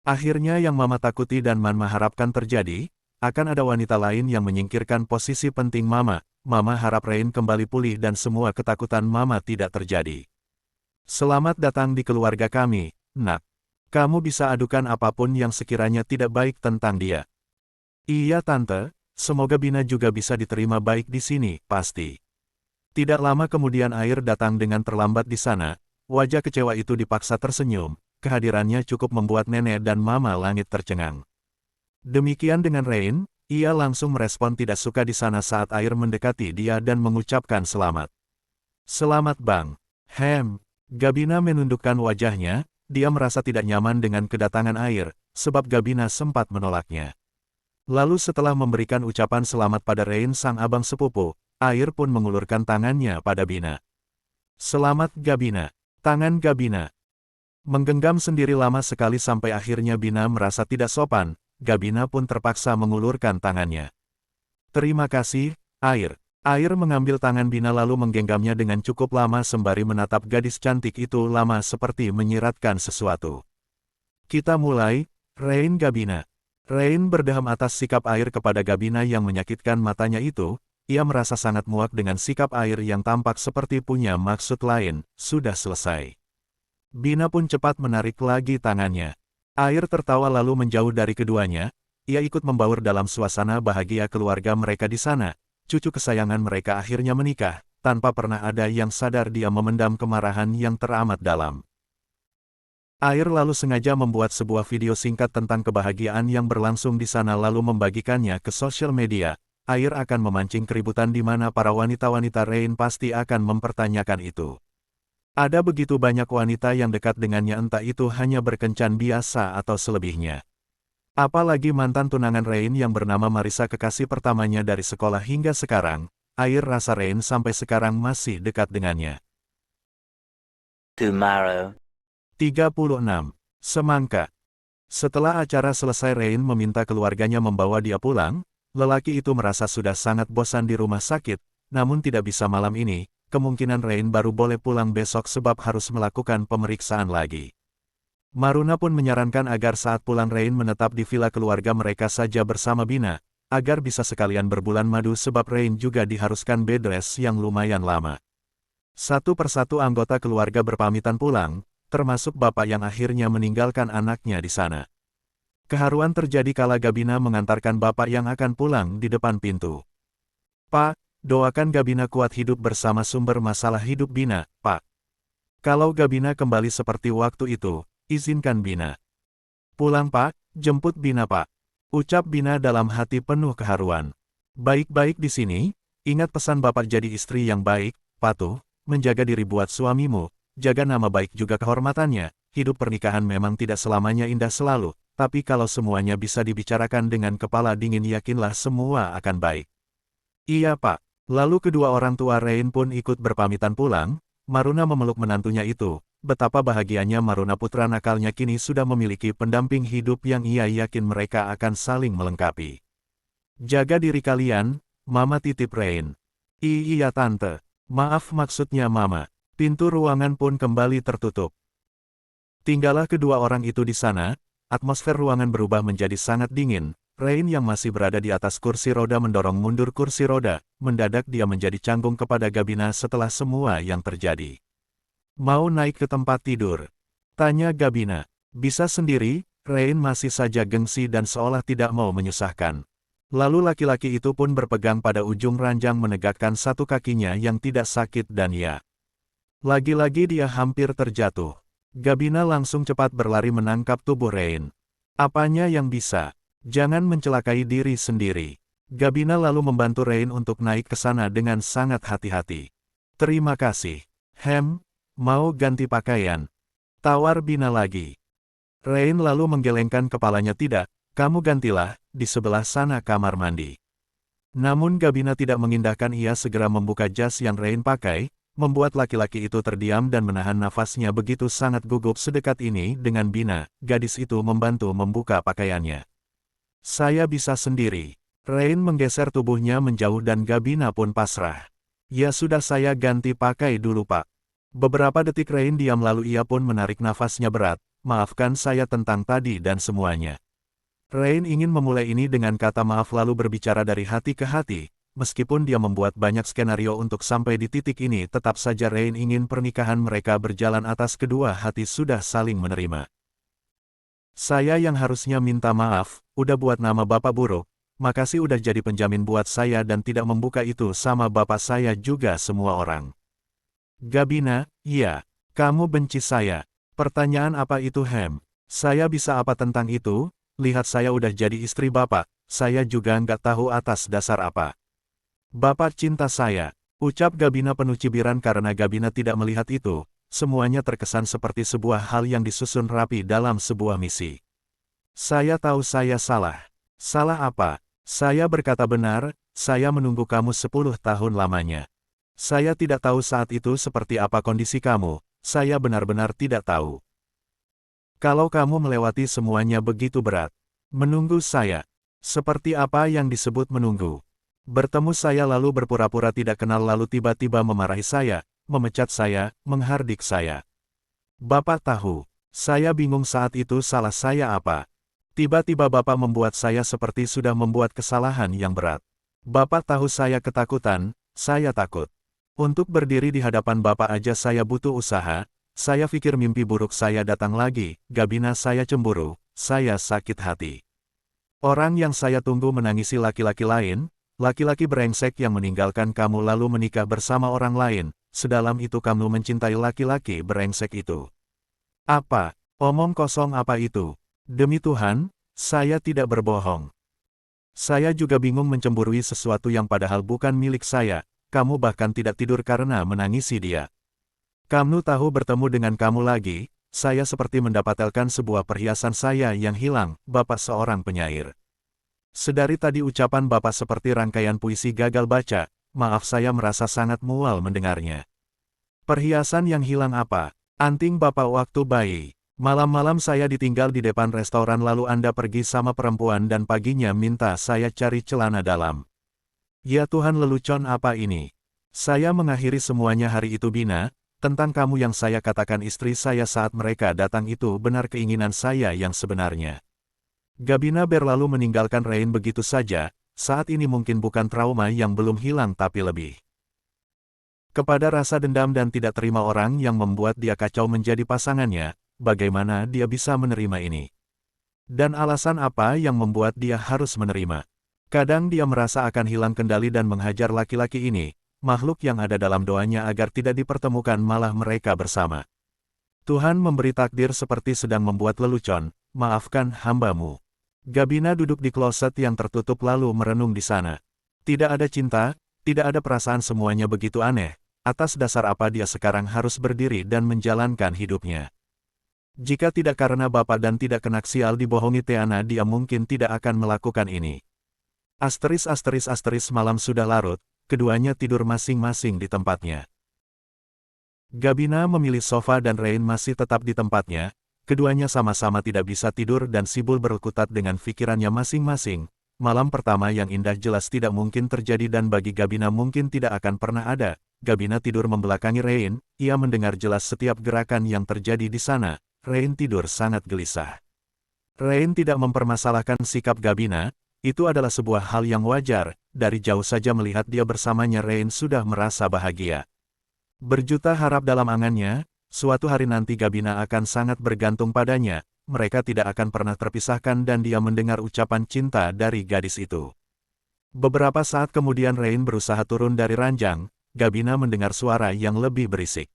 Akhirnya yang Mama takuti dan Mama harapkan terjadi, akan ada wanita lain yang menyingkirkan posisi penting Mama. Mama harap Rain kembali pulih dan semua ketakutan Mama tidak terjadi. Selamat datang di keluarga kami, Nak. Kamu bisa adukan apapun yang sekiranya tidak baik tentang dia. Iya Tante, semoga Bina juga bisa diterima baik di sini, pasti. Tidak lama kemudian air datang dengan terlambat di sana, wajah kecewa itu dipaksa tersenyum, kehadirannya cukup membuat nenek dan Mama Langit tercengang. Demikian dengan Rain, ia langsung merespon tidak suka di sana saat air mendekati dia dan mengucapkan selamat. Selamat Bang. Gabina menundukkan wajahnya, dia merasa tidak nyaman dengan kedatangan air, sebab Gabina sempat menolaknya. Lalu setelah memberikan ucapan selamat pada Rain sang abang sepupu, air pun mengulurkan tangannya pada Bina. Selamat Gabina. Tangan Gabina menggenggam sendiri lama sekali sampai akhirnya Bina merasa tidak sopan, Gabina pun terpaksa mengulurkan tangannya. Terima kasih, air. Air mengambil tangan Bina lalu menggenggamnya dengan cukup lama sembari menatap gadis cantik itu lama seperti menyiratkan sesuatu. Kita mulai, Rain Gabina. Rain berdeham atas sikap air kepada Gabina yang menyakitkan matanya itu, ia merasa sangat muak dengan sikap air yang tampak seperti punya maksud lain, sudah selesai. Bina pun cepat menarik lagi tangannya. Air tertawa lalu menjauh dari keduanya, ia ikut membaur dalam suasana bahagia keluarga mereka di sana, cucu kesayangan mereka akhirnya menikah, tanpa pernah ada yang sadar dia memendam kemarahan yang teramat dalam. Air lalu sengaja membuat sebuah video singkat tentang kebahagiaan yang berlangsung di sana lalu membagikannya ke sosial media. Air akan memancing keributan di mana para wanita-wanita Rain pasti akan mempertanyakan itu. Ada begitu banyak wanita yang dekat dengannya entah itu hanya berkencan biasa atau selebihnya. Apalagi mantan tunangan Rain yang bernama Marisa kekasih pertamanya dari sekolah hingga sekarang, Air rasa Rain sampai sekarang masih dekat dengannya. Tomorrow. 36. Semangka. Setelah acara selesai Rain meminta keluarganya membawa dia pulang, lelaki itu merasa sudah sangat bosan di rumah sakit, namun tidak bisa malam ini, kemungkinan Rain baru boleh pulang besok sebab harus melakukan pemeriksaan lagi. Maruna pun menyarankan agar saat pulang Rain menetap di villa keluarga mereka saja bersama Bina, agar bisa sekalian berbulan madu sebab Rain juga diharuskan bed rest yang lumayan lama. Satu persatu anggota keluarga berpamitan pulang, termasuk bapak yang akhirnya meninggalkan anaknya di sana. Keharuan terjadi kala Gabina mengantarkan bapak yang akan pulang di depan pintu. Pak, doakan Gabina kuat hidup bersama sumber masalah hidup Bina, Pak. Kalau Gabina kembali seperti waktu itu, izinkan Bina pulang Pak, jemput Bina Pak. Ucap Bina dalam hati penuh keharuan. Baik-baik di sini, ingat pesan bapak jadi istri yang baik, patuh, menjaga diri buat suamimu, jaga nama baik juga kehormatannya, hidup pernikahan memang tidak selamanya indah selalu, tapi kalau semuanya bisa dibicarakan dengan kepala dingin yakinlah semua akan baik. Iya Pak. Lalu kedua orang tua Rain pun ikut berpamitan pulang. Maruna memeluk menantunya itu. Betapa bahagianya Maruna putra nakalnya kini sudah memiliki pendamping hidup yang ia yakin mereka akan saling melengkapi. Jaga diri kalian, Mama titip Rain. Iya Tante. Maaf maksudnya Mama. Pintu ruangan pun kembali tertutup. Tinggallah kedua orang itu di sana. Atmosfer ruangan berubah menjadi sangat dingin. Rain yang masih berada di atas kursi roda mendorong mundur kursi roda, mendadak dia menjadi canggung kepada Gabina setelah semua yang terjadi. Mau naik ke tempat tidur? Tanya Gabina. Bisa sendiri, Rain masih saja gengsi dan seolah tidak mau menyusahkan. Lalu laki-laki itu pun berpegang pada ujung ranjang menegakkan satu kakinya yang tidak sakit dan ya. Lagi-lagi dia hampir terjatuh. Gabina langsung cepat berlari menangkap tubuh Rain. Apanya yang bisa? Jangan mencelakai diri sendiri. Gabina lalu membantu Rain untuk naik ke sana dengan sangat hati-hati. Terima kasih. Mau ganti pakaian? Tawar Bina lagi. Rain lalu menggelengkan kepalanya tidak, kamu gantilah, di sebelah sana kamar mandi. Namun Gabina tidak mengindahkan ia segera membuka jas yang Rain pakai, membuat laki-laki itu terdiam dan menahan nafasnya begitu sangat gugup sedekat ini dengan Bina, gadis itu membantu membuka pakaiannya. Saya bisa sendiri. Rain menggeser tubuhnya menjauh dan Gabina pun pasrah. Ya sudah saya ganti pakai dulu Pak. Beberapa detik Rain diam lalu ia pun menarik nafasnya berat. Maafkan saya tentang tadi dan semuanya. Rain ingin memulai ini dengan kata maaf lalu berbicara dari hati ke hati. Meskipun dia membuat banyak skenario untuk sampai di titik ini tetap saja Rain ingin pernikahan mereka berjalan atas kedua hati sudah saling menerima. Saya yang harusnya minta maaf, udah buat nama Bapak buruk, makasih udah jadi penjamin buat saya dan tidak membuka itu sama Bapak saya juga semua orang. Gabina, iya, kamu benci saya. Pertanyaan apa itu Saya bisa apa tentang itu? Lihat saya udah jadi istri Bapak, saya juga nggak tahu atas dasar apa. Bapak cinta saya, ucap Gabina penuh cibiran karena Gabina tidak melihat itu. Semuanya terkesan seperti sebuah hal yang disusun rapi dalam sebuah misi. Saya tahu saya salah. Salah apa? Saya berkata benar, saya menunggu kamu 10 tahun lamanya. Saya tidak tahu saat itu seperti apa kondisi kamu, saya benar-benar tidak tahu. Kalau kamu melewati semuanya begitu berat, menunggu saya. Seperti apa yang disebut menunggu? Bertemu saya lalu berpura-pura tidak kenal lalu tiba-tiba memarahi saya, memecat saya, menghardik saya. Bapak tahu, saya bingung saat itu salah saya apa. Tiba-tiba Bapak membuat saya seperti sudah membuat kesalahan yang berat. Bapak tahu saya ketakutan, saya takut. Untuk berdiri di hadapan Bapak aja saya butuh usaha, saya pikir mimpi buruk saya datang lagi, Gabina saya cemburu, saya sakit hati. Orang yang saya tunggu menangisi laki-laki lain, laki-laki brengsek yang meninggalkan kamu lalu menikah bersama orang lain, sedalam itu kamu mencintai laki-laki brengsek itu. Apa? Omong kosong apa itu? Demi Tuhan, saya tidak berbohong. Saya juga bingung mencemburui sesuatu yang padahal bukan milik saya, kamu bahkan tidak tidur karena menangisi dia. Kamu tahu bertemu dengan kamu lagi, saya seperti mendapatkan sebuah perhiasan saya yang hilang, Bapak seorang penyair. Sedari tadi ucapan Bapak seperti rangkaian puisi gagal baca, maaf saya merasa sangat mual mendengarnya. Perhiasan yang hilang apa? Anting Bapak waktu bayi. Malam-malam saya ditinggal di depan restoran lalu Anda pergi sama perempuan dan paginya minta saya cari celana dalam. Ya Tuhan lelucon apa ini? Saya mengakhiri semuanya hari itu Bina, tentang kamu yang saya katakan istri saya saat mereka datang itu benar keinginan saya yang sebenarnya. Gabina berlalu meninggalkan Rain begitu saja, saat ini mungkin bukan trauma yang belum hilang tapi lebih kepada rasa dendam dan tidak terima orang yang membuat dia kacau menjadi pasangannya, bagaimana dia bisa menerima ini? Dan alasan apa yang membuat dia harus menerima? Kadang dia merasa akan hilang kendali dan menghajar laki-laki ini, makhluk yang ada dalam doanya agar tidak dipertemukan malah mereka bersama. Tuhan memberi takdir seperti sedang membuat lelucon, maafkan hambamu. Gabina duduk di kloset yang tertutup lalu merenung di sana. Tidak ada cinta, tidak ada perasaan semuanya begitu aneh, atas dasar apa dia sekarang harus berdiri dan menjalankan hidupnya. Jika tidak karena Bapak dan tidak kena sial dibohongi Tiana, dia mungkin tidak akan melakukan ini. Malam sudah larut, keduanya tidur masing-masing di tempatnya. Gabina memilih sofa dan Rain masih tetap di tempatnya. Keduanya sama-sama tidak bisa tidur dan sibuk berkutat dengan pikirannya masing-masing. Malam pertama yang indah jelas tidak mungkin terjadi dan bagi Gabina mungkin tidak akan pernah ada. Gabina tidur membelakangi Rain, ia mendengar jelas setiap gerakan yang terjadi di sana. Rain tidur sangat gelisah. Rain tidak mempermasalahkan sikap Gabina, itu adalah sebuah hal yang wajar, dari jauh saja melihat dia bersamanya Rain sudah merasa bahagia. Berjuta harap dalam angannya, suatu hari nanti Gabina akan sangat bergantung padanya, mereka tidak akan pernah terpisahkan dan dia mendengar ucapan cinta dari gadis itu. Beberapa saat kemudian Rain berusaha turun dari ranjang, Gabina mendengar suara yang lebih berisik.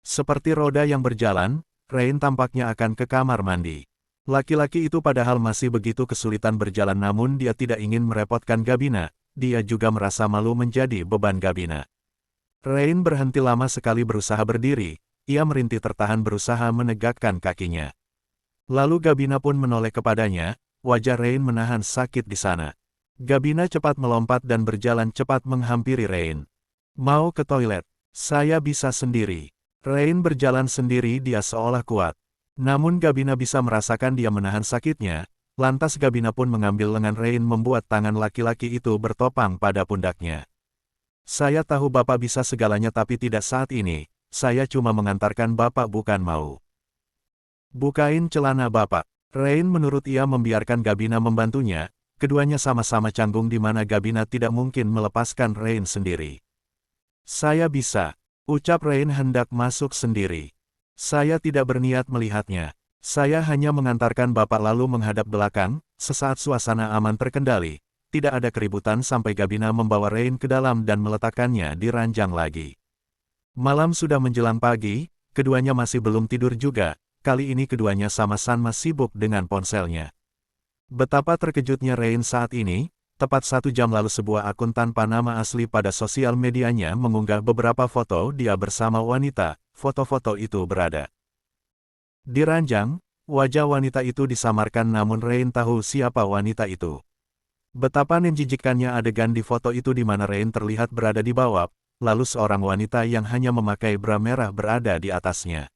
Seperti roda yang berjalan, Rain tampaknya akan ke kamar mandi. Laki-laki itu padahal masih begitu kesulitan berjalan namun dia tidak ingin merepotkan Gabina, dia juga merasa malu menjadi beban Gabina. Rain berhenti lama sekali berusaha berdiri, ia merintih tertahan berusaha menegakkan kakinya. Lalu Gabina pun menoleh kepadanya, wajah Rain menahan sakit di sana. Gabina cepat melompat dan berjalan cepat menghampiri Rain. Mau ke toilet? Saya bisa sendiri. Rain berjalan sendiri dia seolah kuat. Namun Gabina bisa merasakan dia menahan sakitnya, lantas Gabina pun mengambil lengan Rain membuat tangan laki-laki itu bertopang pada pundaknya. Saya tahu Bapak bisa segalanya tapi tidak saat ini, saya cuma mengantarkan Bapak bukan mau. Bukain celana Bapak. Rain menurut ia membiarkan Gabina membantunya, keduanya sama-sama canggung di mana Gabina tidak mungkin melepaskan Rain sendiri. Saya bisa, ucap Rain hendak masuk sendiri. Saya tidak berniat melihatnya. Saya hanya mengantarkan Bapak lalu menghadap belakang, sesaat suasana aman terkendali. Tidak ada keributan sampai Gabina membawa Rain ke dalam dan meletakkannya di ranjang lagi. Malam sudah menjelang pagi, keduanya masih belum tidur juga, kali ini keduanya sama-sama sibuk dengan ponselnya. Betapa terkejutnya Rain saat ini, tepat 1 jam lalu sebuah akun tanpa nama asli pada sosial medianya mengunggah beberapa foto dia bersama wanita. Foto-foto itu berada di ranjang, wajah wanita itu disamarkan namun Rain tahu siapa wanita itu. Betapa menjijikkannya adegan di foto itu di mana Rain terlihat berada di bawah, lalu seorang wanita yang hanya memakai bra merah berada di atasnya.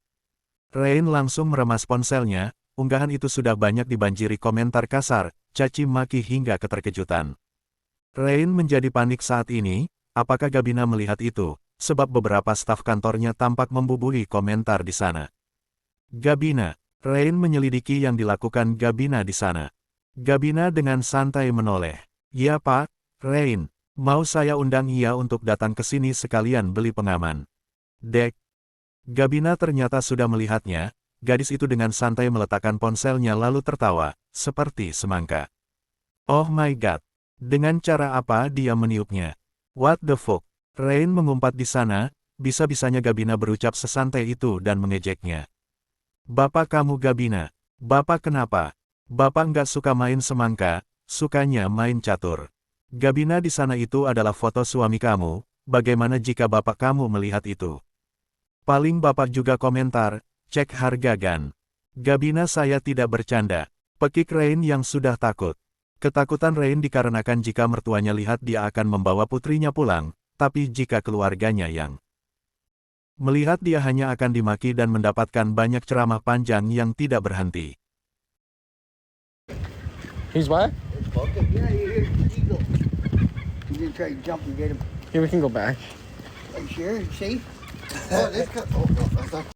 Rain langsung meremas ponselnya, unggahan itu sudah banyak dibanjiri komentar kasar, caci maki hingga keterkejutan. Rain menjadi panik saat ini, apakah Gabina melihat itu? Sebab beberapa staf kantornya tampak membubuhi komentar di sana. Gabina, Rain menyelidiki yang dilakukan Gabina di sana. Gabina dengan santai menoleh. Ya Pak, Rain, mau saya undang ia untuk datang ke sini sekalian beli pengaman. Dek. Gabina ternyata sudah melihatnya, gadis itu dengan santai meletakkan ponselnya lalu tertawa, seperti semangka. Oh my god, dengan cara apa dia meniupnya? What the fuck? Rain mengumpat di sana, bisa-bisanya Gabina berucap sesantai itu dan mengejeknya. Bapak kamu Gabina, Bapak kenapa? Bapak nggak suka main semangka, sukanya main catur. Gabina di sana itu adalah foto suami kamu, bagaimana jika Bapak kamu melihat itu? Paling Bapak juga komentar, cek harga gan. Gabina saya tidak bercanda, pekik Rain yang sudah takut. Ketakutan Rain dikarenakan jika mertuanya lihat dia akan membawa putrinya pulang. Tapi jika keluarganya yang melihat dia hanya akan dimaki dan mendapatkan banyak ceramah panjang yang tidak berhenti. He's what? Yeah, you're eagle. You didn't try to jump and get him. Here, we can go back. Are you sure? Safe? Oh, this cut. Oh, I thought.